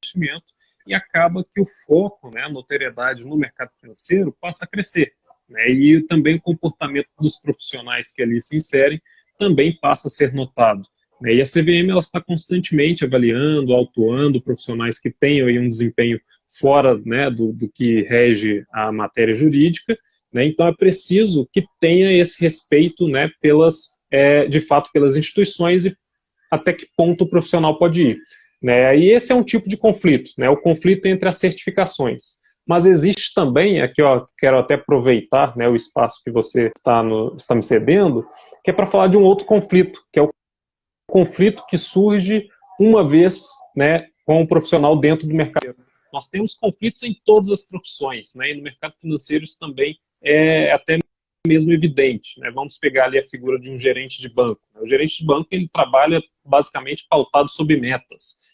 investimento e acaba que o foco, né, a notoriedade no mercado financeiro passa a crescer. Né, e também o comportamento dos profissionais que ali se inserem também passa a ser notado. Né, e a CVM ela está constantemente avaliando, autuando profissionais que tenham aí um desempenho fora, né, do que rege a matéria jurídica. Né, então é preciso que tenha esse respeito, né, de fato pelas instituições e até que ponto o profissional pode ir. Né, e esse é um tipo de conflito, né, o conflito entre as certificações. Mas existe também, aqui eu quero até aproveitar, né, o espaço que você está me cedendo, que é para falar de um outro conflito, que é o conflito que surge uma vez, né, com o profissional dentro do mercado. Nós temos conflitos em todas as profissões, né, e no mercado financeiro isso também é até mesmo evidente. Né? Vamos pegar ali a figura de um gerente de banco. O gerente de banco ele trabalha basicamente pautado sobre metas.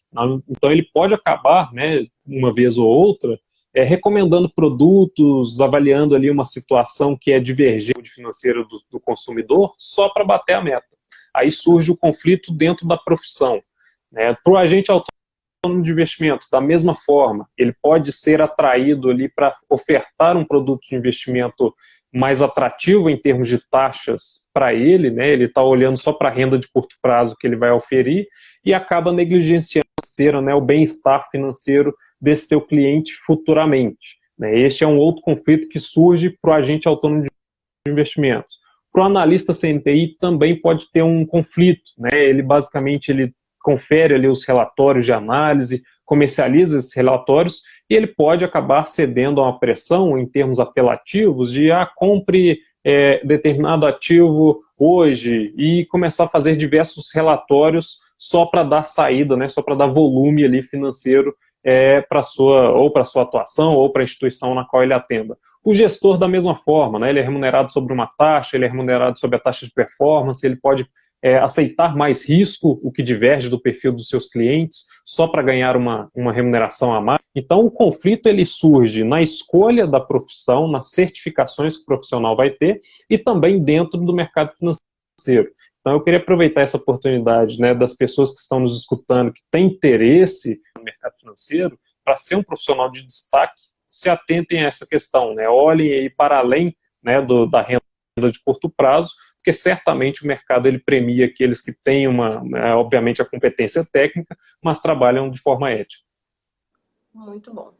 Então ele pode acabar, né, uma vez ou outra, recomendando produtos, avaliando ali uma situação que é divergente financeira do consumidor só para bater a meta. Aí surge o conflito dentro da profissão. Né? Para o agente autônomo de investimento, da mesma forma, ele pode ser atraído ali para ofertar um produto de investimento mais atrativo em termos de taxas para ele, né? Ele está olhando só para a renda de curto prazo que ele vai oferir e acaba negligenciando né, o bem-estar financeiro desse seu cliente futuramente. Né? Este é um outro conflito que surge para o agente autônomo de investimentos. Para o analista CNPI também pode ter um conflito. Né? Ele basicamente confere ali os relatórios de análise, comercializa esses relatórios e ele pode acabar cedendo a uma pressão em termos apelativos de compre determinado ativo hoje e começar a fazer diversos relatórios só para dar saída, né, só para dar volume ali financeiro para sua atuação ou para a instituição na qual ele atenda. O gestor da mesma forma, né, ele é remunerado sobre uma taxa, ele é remunerado sobre a taxa de performance, ele pode aceitar mais risco, o que diverge do perfil dos seus clientes, só para ganhar uma remuneração a mais. Então, o conflito ele surge na escolha da profissão, nas certificações que o profissional vai ter e também dentro do mercado financeiro. Então, eu queria aproveitar essa oportunidade, né, das pessoas que estão nos escutando, que têm interesse no mercado financeiro, para ser um profissional de destaque, se atentem a essa questão, né, olhem aí para além, né, da renda de curto prazo, porque certamente o mercado ele premia aqueles que têm obviamente a competência técnica, mas trabalham de forma ética. Muito bom.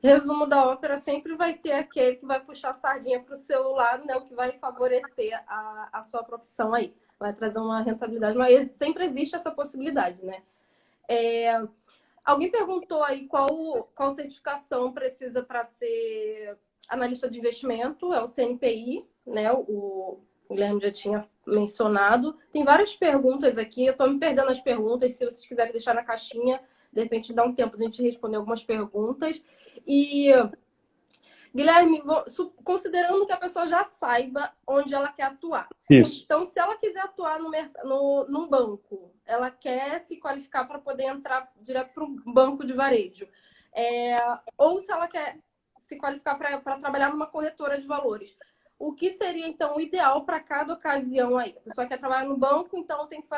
Resumo da ópera, sempre vai ter aquele que vai puxar a sardinha para o seu lado, né, o que vai favorecer a sua profissão aí, vai trazer uma rentabilidade, mas sempre existe essa possibilidade, né? Alguém perguntou aí qual certificação precisa para ser analista de investimento, é o CNPI, né, o Guilherme já tinha mencionado. Tem várias perguntas aqui, eu estou me perdendo as perguntas, se vocês quiserem deixar na caixinha, de repente dá um tempo de a gente responder algumas perguntas. E Guilherme, considerando que a pessoa já saiba onde ela quer atuar. Isso. Então, se ela quiser atuar num banco, ela quer se qualificar para poder entrar direto para um banco de varejo. Ou se ela quer se qualificar para trabalhar numa corretora de valores. O que seria, então, o ideal para cada ocasião aí? A pessoa quer trabalhar no banco, então tem que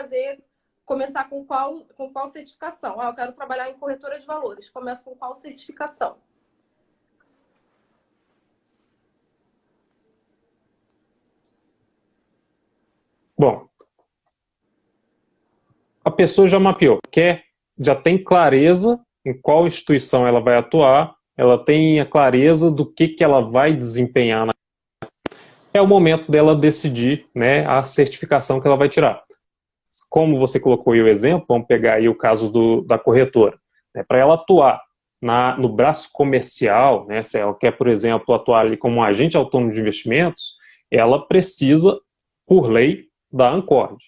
começar com qual certificação? Eu quero trabalhar em corretora de valores. Começo com qual certificação? Bom, a pessoa já mapeou, já tem clareza em qual instituição ela vai atuar, ela tem a clareza do que ela vai desempenhar. É o momento dela decidir, né, a certificação que ela vai tirar. Como você colocou aí o exemplo, vamos pegar aí o caso da corretora. Né, para ela atuar no braço comercial, né, se ela quer, por exemplo, atuar ali como um agente autônomo de investimentos, ela precisa, por lei, da Ancord.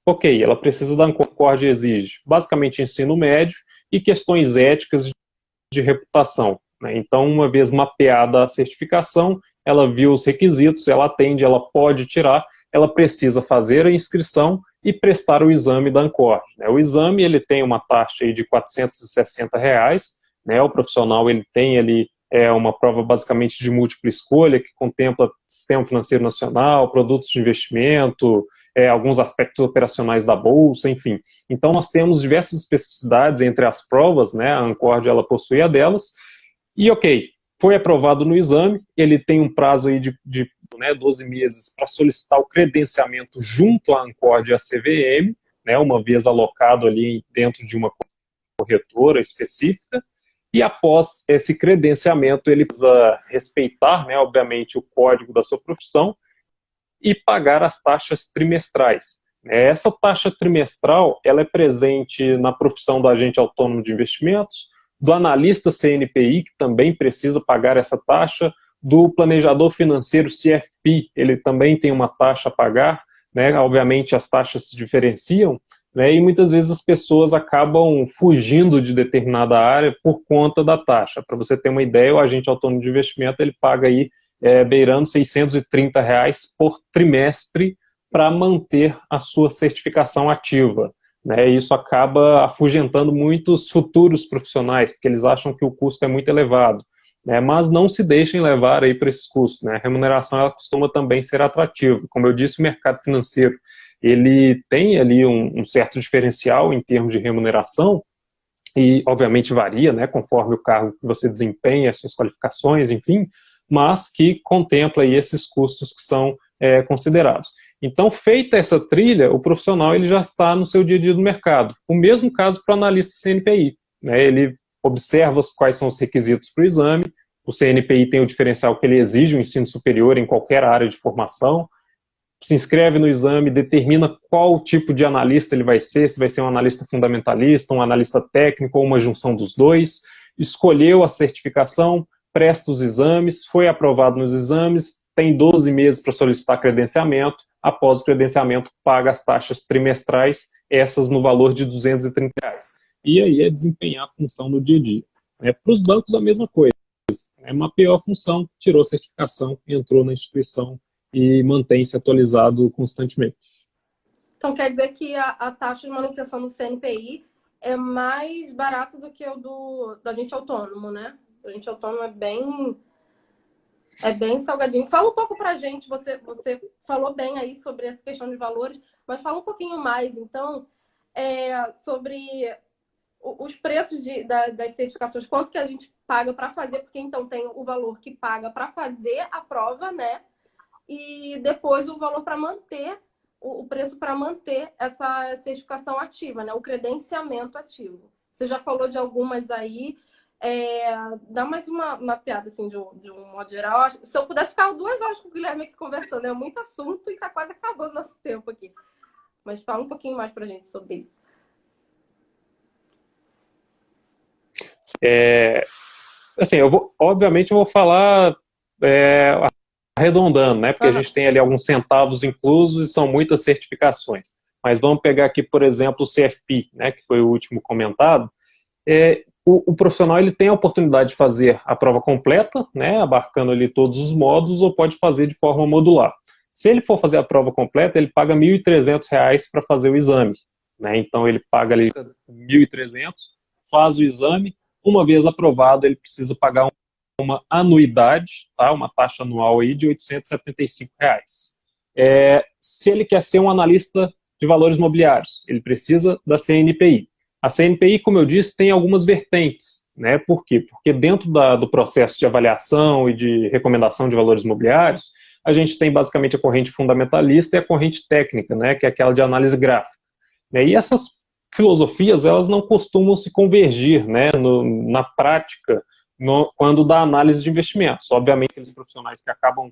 Ok, ela precisa da Ancord, exige basicamente ensino médio e questões éticas de reputação. Né? Então, uma vez mapeada a certificação, ela viu os requisitos, ela atende, ela pode tirar, ela precisa fazer a inscrição e prestar o exame da Ancord. Né? O exame ele tem uma taxa aí de R$460, né? O profissional ele tem ali uma prova basicamente de múltipla escolha, que contempla Sistema Financeiro Nacional, produtos de investimento, alguns aspectos operacionais da Bolsa, enfim. Então, nós temos diversas especificidades entre as provas, né? A Ancord, ela possui a delas, e ok, foi aprovado no exame, ele tem um prazo aí de 12 meses para solicitar o credenciamento junto à Ancord e à CVM, né? Uma vez alocado ali dentro de uma corretora específica, e após esse credenciamento, ele precisa respeitar, né, obviamente, o código da sua profissão e pagar as taxas trimestrais. Essa taxa trimestral ela é presente na profissão do agente autônomo de investimentos, do analista CNPI, que também precisa pagar essa taxa, do planejador financeiro CFP, ele também tem uma taxa a pagar, né, obviamente as taxas se diferenciam, né, e muitas vezes as pessoas acabam fugindo de determinada área por conta da taxa. Para você ter uma ideia, o agente autônomo de investimento ele paga aí beirando R$630 por trimestre para manter a sua certificação ativa. Né, e isso acaba afugentando muitos futuros profissionais, porque eles acham que o custo é muito elevado. Né, mas não se deixem levar aí para esses custos. Né, a remuneração ela costuma também ser atrativa. Como eu disse, o mercado financeiro ele tem ali um certo diferencial em termos de remuneração, e obviamente varia, né, conforme o cargo que você desempenha, as suas qualificações, enfim, mas que contempla aí esses custos que são considerados. Então, feita essa trilha, o profissional ele já está no seu dia a dia do mercado. O mesmo caso para o analista CNPI. Né, ele observa quais são os requisitos para o exame, o CNPI tem o diferencial que ele exige o ensino superior em qualquer área de formação, se inscreve no exame, determina qual tipo de analista ele vai ser, se vai ser um analista fundamentalista, um analista técnico ou uma junção dos dois, escolheu a certificação, presta os exames, foi aprovado nos exames, tem 12 meses para solicitar credenciamento, após o credenciamento paga as taxas trimestrais, essas no valor de R$230. E aí é desempenhar a função no dia a dia. Para os bancos a mesma coisa, mapeou a função, tirou a certificação, entrou na instituição e mantém-se atualizado constantemente. Então, quer dizer que a taxa de manutenção do CNPI é mais barato do que o do agente autônomo, né? O agente autônomo é bem salgadinho. Fala um pouco pra gente, você falou bem aí sobre essa questão de valores, mas fala um pouquinho mais, então, sobre os preços das certificações, quanto que a gente paga para fazer, porque então tem o valor que paga para fazer a prova, né? E depois o valor para manter, o preço para manter essa certificação ativa, né? O credenciamento ativo. Você já falou de algumas aí. Dá mais uma piada, assim, de um modo geral. Se eu pudesse ficar 2 horas com o Guilherme aqui conversando, é muito assunto e tá quase acabando nosso tempo aqui. Mas fala um pouquinho mais pra gente sobre isso. Assim, obviamente eu vou falar arredondando, né? Porque a gente tem ali alguns centavos inclusos e são muitas certificações. Mas vamos pegar aqui, por exemplo, o CFP, né? Que foi o último comentado. o profissional ele tem a oportunidade de fazer a prova completa, né, abarcando ali todos os módulos, ou pode fazer de forma modular. Se ele for fazer a prova completa, ele paga R$ 1.300 para fazer o exame, né? Então ele paga ali R$ 1.300, faz o exame, uma vez aprovado, ele precisa pagar uma anuidade, tá? Uma taxa anual aí de R$ 875. Se ele quer ser um analista de valores imobiliários, ele precisa da CNPI. A CNPI, como eu disse, tem algumas vertentes, né? Por quê? Porque dentro do processo de avaliação e de recomendação de valores imobiliários, a gente tem basicamente a corrente fundamentalista e a corrente técnica, né? Que é aquela de análise gráfica. E essas filosofias, elas não costumam se convergir, né? Na prática, quando dá análise de investimentos. Obviamente, aqueles profissionais que acabam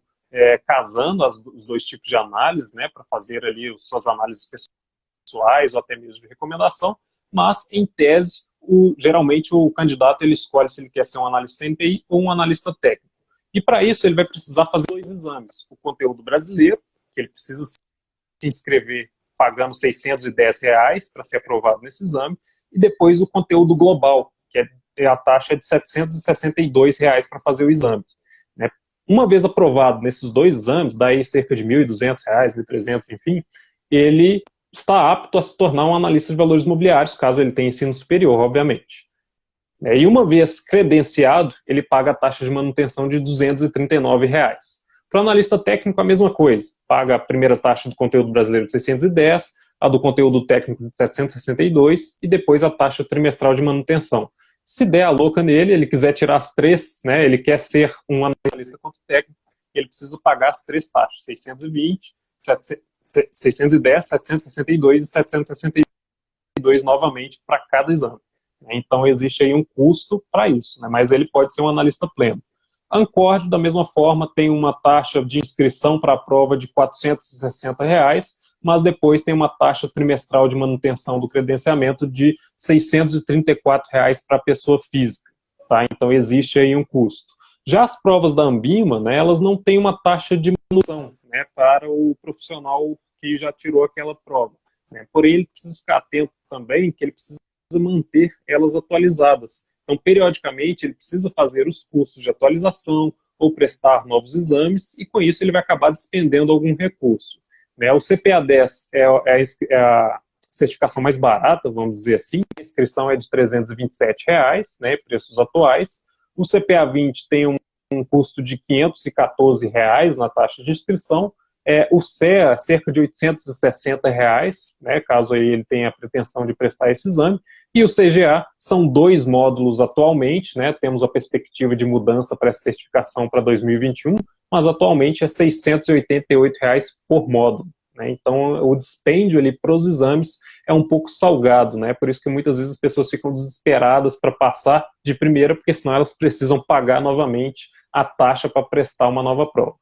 casando os dois tipos de análise, né? Para fazer ali suas análises pessoais ou até mesmo de recomendação, mas, em tese, geralmente o candidato ele escolhe se ele quer ser um analista CNPI ou um analista técnico. E, para isso, ele vai precisar fazer 2 exames. O conteúdo brasileiro, que ele precisa se inscrever pagando R$ 610 para ser aprovado nesse exame, e depois o conteúdo global, que a taxa é de R$ 762 para fazer o exame. Né? Uma vez aprovado nesses 2 exames, daí cerca de R$ 1.200, R$ 1.300, enfim, ele está apto a se tornar um analista de valores imobiliários, caso ele tenha ensino superior, obviamente. E uma vez credenciado, ele paga a taxa de manutenção de R$ 239. Para o analista técnico, a mesma coisa. Paga a primeira taxa do conteúdo brasileiro de 610, a do conteúdo técnico de 762 e depois a taxa trimestral de manutenção. Se der a louca nele, ele quiser tirar as 3, né, ele quer ser um analista quanto técnico, ele precisa pagar as 3 taxas, 620, 610, 762 e 762 novamente para cada exame. Então existe aí um custo para isso, né? Mas ele pode ser um analista pleno. A Ancord, da mesma forma, tem uma taxa de inscrição para a prova de R$ 460, mas depois tem uma taxa trimestral de manutenção do credenciamento de R$ 634 para a pessoa física. Tá? Então existe aí um custo. Já as provas da Anbima, né, elas não têm uma taxa de manutenção, né, para o profissional que já tirou aquela prova. Né? Porém, ele precisa ficar atento também que ele precisa manter elas atualizadas. Então, periodicamente, ele precisa fazer os cursos de atualização ou prestar novos exames, e com isso ele vai acabar despendendo algum recurso. O CPA-10 é a certificação mais barata, vamos dizer assim, a inscrição é de R$ 327, né, preços atuais. O CPA-20 tem um custo de R$ 514 na taxa de inscrição. O CEA, cerca de R$ 860, né, caso aí ele tenha a pretensão de prestar esse exame. E o CGA são 2 módulos atualmente, né, temos a perspectiva de mudança para essa certificação para 2021, mas atualmente é R$ 688 por módulo. Né, então o dispêndio ali para os exames é um pouco salgado, né, por isso que muitas vezes as pessoas ficam desesperadas para passar de primeira, porque senão elas precisam pagar novamente a taxa para prestar uma nova prova.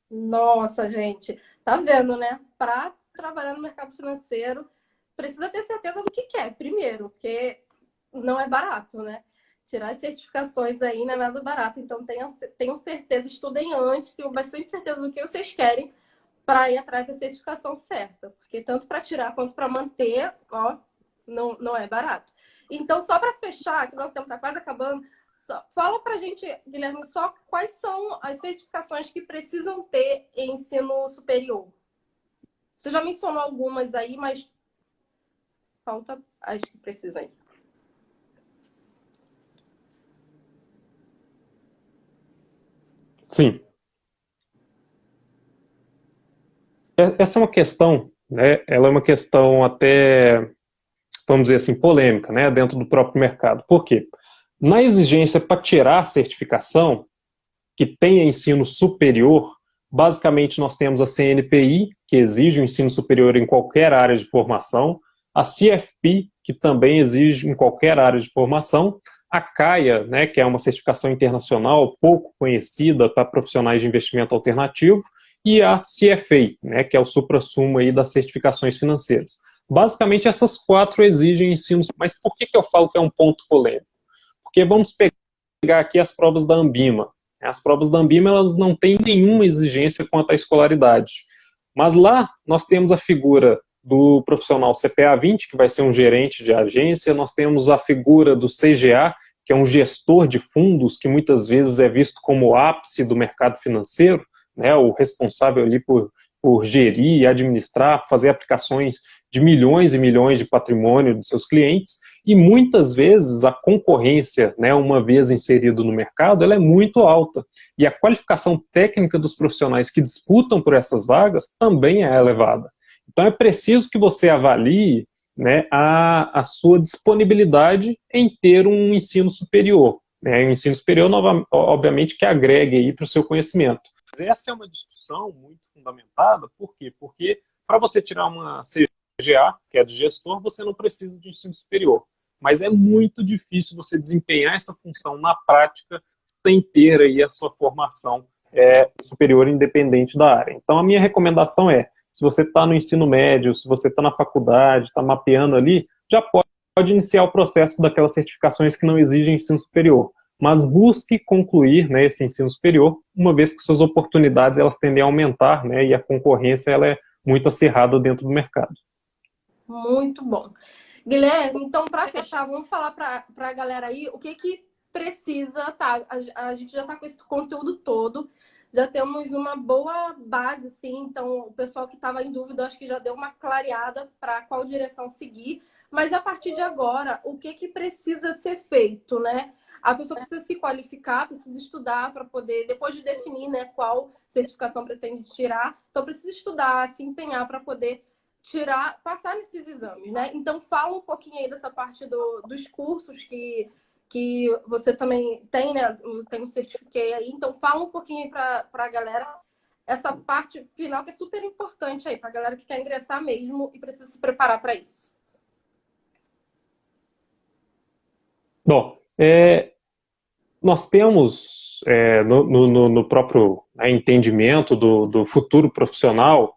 Nossa, gente, tá vendo, né? Para trabalhar no mercado financeiro, precisa ter certeza do que quer, primeiro, porque não é barato, né? Tirar as certificações aí não é nada barato, então tenham certeza, estudem antes, tenham bastante certeza do que vocês querem para ir atrás da certificação certa, porque tanto para tirar quanto para manter, ó, não é barato. Então, só para fechar, que nosso tempo está quase acabando, fala pra gente, Guilherme, só quais são as certificações que precisam ter em ensino superior. Você já mencionou algumas aí, mas falta as que precisam aí. Sim. Essa é uma questão, né? Ela é uma questão até, vamos dizer assim, polêmica, né? Dentro do próprio mercado. Por quê? Na exigência para tirar a certificação, que tenha ensino superior, basicamente nós temos a CNPI, que exige o ensino superior em qualquer área de formação, a CFP, que também exige em qualquer área de formação, a CAIA, né, que é uma certificação internacional pouco conhecida para profissionais de investimento alternativo, e a CFA, né, que é o suprassumo aí das certificações financeiras. Basicamente essas 4 exigem ensino, mas por que eu falo que é um ponto polêmico? Porque vamos pegar aqui as provas da Anbima. As provas da Anbima, elas não têm nenhuma exigência quanto à escolaridade. Mas lá nós temos a figura do profissional CPA 20, que vai ser um gerente de agência, nós temos a figura do CGA, que é um gestor de fundos, que muitas vezes é visto como o ápice do mercado financeiro, né, o responsável ali por gerir e administrar, fazer aplicações de milhões e milhões de patrimônio dos seus clientes, e muitas vezes a concorrência, né, uma vez inserido no mercado, ela é muito alta, e a qualificação técnica dos profissionais que disputam por essas vagas também é elevada. Então é preciso que você avalie, né, a sua disponibilidade em ter um ensino superior, né, um ensino superior, obviamente, que agregue para o seu conhecimento. Essa é uma discussão muito fundamentada, por quê? Porque para você tirar uma CGA, que é de gestor, você não precisa de ensino superior. Mas é muito difícil você desempenhar essa função na prática sem ter aí a sua formação superior independente da área. Então a minha recomendação é, se você está no ensino médio, se você está na faculdade, está mapeando ali, já pode iniciar o processo daquelas certificações que não exigem ensino superior. Mas busque concluir, né, esse ensino superior, uma vez que suas oportunidades elas tendem a aumentar, né, e a concorrência ela é muito acirrada dentro do mercado. Muito bom. Guilherme, então, para fechar, vamos falar para a galera aí o que precisa, tá? A gente já está com esse conteúdo todo, já temos uma boa base, sim. Então, o pessoal que estava em dúvida, acho que já deu uma clareada para qual direção seguir. Mas a partir de agora, o que precisa ser feito, né? A pessoa precisa se qualificar, precisa estudar para poder, depois de definir, né, qual certificação pretende tirar. Então, precisa estudar, se empenhar para poder passar nesses exames, né? Então, fala um pouquinho aí dessa parte dos cursos que você também tem, né? Tem um certificado aí. Então, fala um pouquinho aí para a galera essa parte final que é super importante aí para a galera que quer ingressar mesmo e precisa se preparar para isso. Bom, nós temos no próprio entendimento do futuro profissional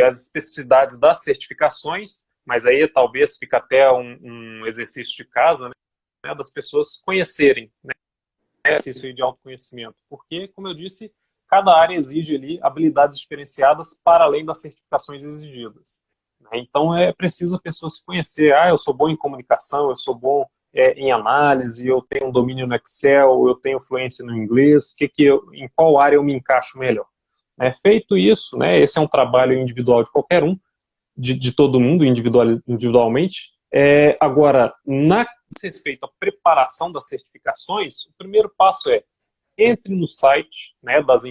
as especificidades das certificações, mas aí talvez fica até um exercício de casa, né, das pessoas conhecerem, né, exercício de autoconhecimento, porque, como eu disse, cada área exige ali habilidades diferenciadas para além das certificações exigidas. Né? Então é preciso a pessoa se conhecer. Eu sou bom em comunicação, eu sou bom em análise, eu tenho um domínio no Excel, eu tenho fluência no inglês, em qual área eu me encaixo melhor. Feito isso, né, esse é um trabalho individual de qualquer um, de todo mundo, individualmente. Agora, na respeito à preparação das certificações, o primeiro passo é entre no site, né, das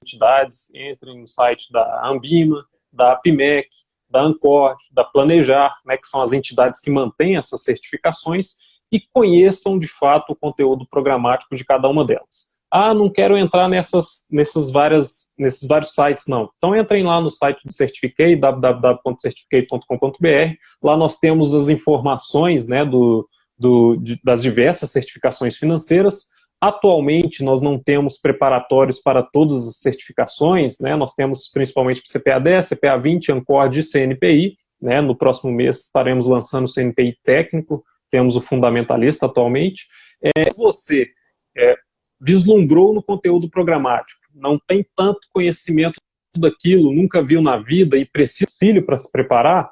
entidades, entre no site da Ambima, da APMEC, da Ancor, da Planejar, né, que são as entidades que mantêm essas certificações, e conheçam de fato o conteúdo programático de cada uma delas. Não quero entrar nesses vários sites, não. Então entrem lá no site do Certificate, www.certificate.com.br. Lá nós temos as informações, né, das diversas certificações financeiras. Atualmente nós não temos preparatórios para todas as certificações, né? Nós temos principalmente para CPA 10, CPA 20, Ancor e CNPI. Né? No próximo mês estaremos lançando o CNPI técnico, temos o fundamentalista atualmente. Você vislumbrou no conteúdo programático, não tem tanto conhecimento daquilo, nunca viu na vida e precisa de auxílio para se preparar,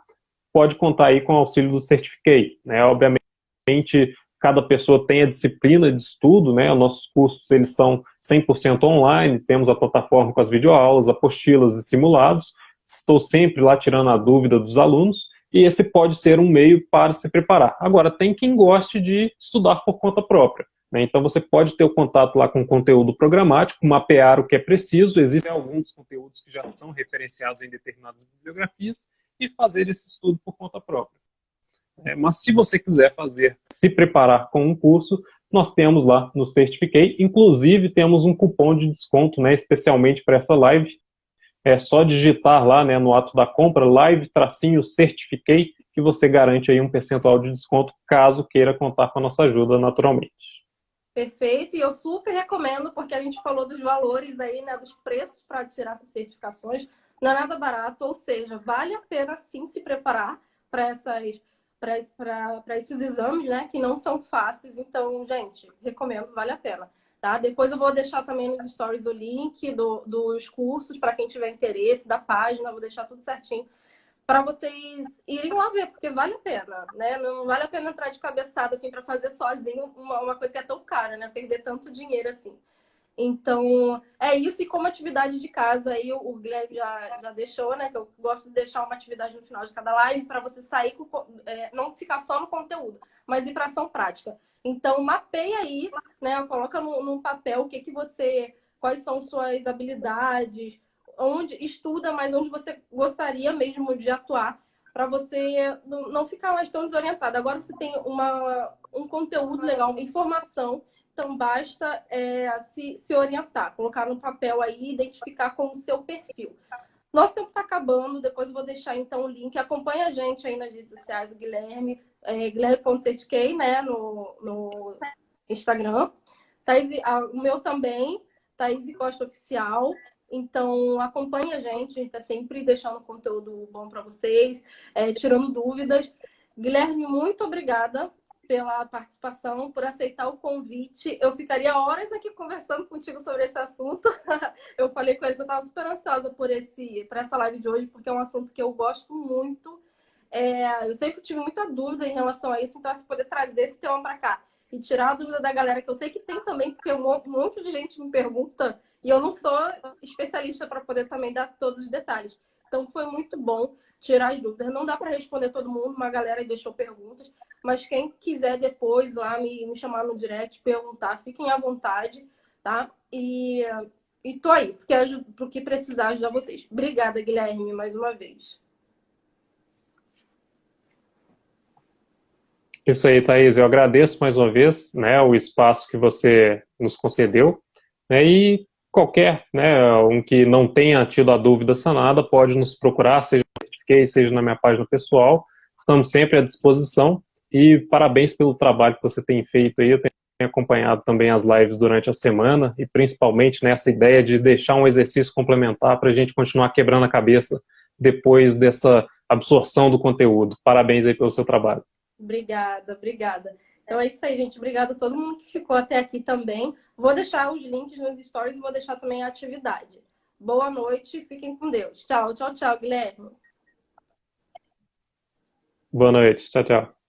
pode contar aí com o auxílio do Certificate. Né? Obviamente, cada pessoa tem a disciplina de estudo, né? Os nossos cursos eles são 100% online, temos a plataforma com as videoaulas, apostilas e simulados, estou sempre lá tirando a dúvida dos alunos, e esse pode ser um meio para se preparar. Agora, tem quem goste de estudar por conta própria. Então você pode ter o contato lá com o conteúdo programático, mapear o que é preciso, existem alguns conteúdos que já são referenciados em determinadas bibliografias, e fazer esse estudo por conta própria. Mas se você quiser se preparar com um curso, nós temos lá no Certificate, inclusive temos um cupom de desconto, né, especialmente para essa live. É só digitar lá, né, no ato da compra, live-certificate, que você garante aí um percentual de desconto, caso queira contar com a nossa ajuda naturalmente. Perfeito, e eu super recomendo, porque a gente falou dos valores aí, né, dos preços para tirar essas certificações, não é nada barato, ou seja, vale a pena sim se preparar para esses exames, né, que não são fáceis. Então, gente, recomendo, vale a pena. Tá? Depois eu vou deixar também nos stories o link dos cursos para quem tiver interesse, da página, vou deixar tudo certinho para vocês irem lá ver, porque vale a pena, né? Não vale a pena entrar de cabeçada assim para fazer sozinho uma coisa que é tão cara, né? Perder tanto dinheiro assim. Então, é isso. E como atividade de casa, aí o Guilherme já deixou, né? Que eu gosto de deixar uma atividade no final de cada live para você sair, não ficar só no conteúdo, mas ir para ação prática. Então, mapeia aí, né? Coloca num papel o que que você, quais são suas habilidades, onde estuda, mas onde você gostaria mesmo de atuar, para você não ficar mais tão desorientado. Agora você tem um conteúdo legal, uma informação, então basta se orientar, colocar no papel aí, identificar com o seu perfil. Nosso tempo está acabando, depois eu vou deixar então o link. Acompanha a gente aí nas redes sociais, o Guilherme, Guilherme.certiquei, né, no Instagram. Thaís, o meu também, Thaís Costa Oficial. Então, acompanhe a gente está sempre deixando conteúdo bom para vocês, tirando dúvidas. Guilherme, muito obrigada pela participação, por aceitar o convite. Eu ficaria horas aqui conversando contigo sobre esse assunto. Eu falei com ele que eu estava super ansiosa por essa live de hoje, porque é um assunto que eu gosto muito. Eu sempre tive muita dúvida em relação a isso, então se poder trazer esse tema para cá e tirar a dúvida da galera, que eu sei que tem também, porque um monte de gente me pergunta e eu não sou especialista para poder também dar todos os detalhes. Então foi muito bom tirar as dúvidas. Não dá para responder todo mundo, uma galera deixou perguntas, mas quem quiser depois lá me chamar no direct, perguntar, fiquem à vontade, tá? E tô aí, porque pro que precisar ajudar vocês. Obrigada, Guilherme, mais uma vez. Isso aí, Thaís. Eu agradeço mais uma vez, né, o espaço que você nos concedeu, né, e qualquer, né, um que não tenha tido a dúvida sanada pode nos procurar, seja no Certifiquei, seja na minha página pessoal. Estamos sempre à disposição e parabéns pelo trabalho que você tem feito aí. Eu tenho acompanhado também as lives durante a semana e principalmente nessa ideia de deixar um exercício complementar para a gente continuar quebrando a cabeça depois dessa absorção do conteúdo. Parabéns aí pelo seu trabalho. Obrigada, obrigada. Então é isso aí, gente. Obrigada a todo mundo que ficou até aqui também. Vou deixar os links nos stories e vou deixar também a atividade. Boa noite, fiquem com Deus. Tchau, tchau, tchau, Guilherme. Boa noite. Tchau, tchau.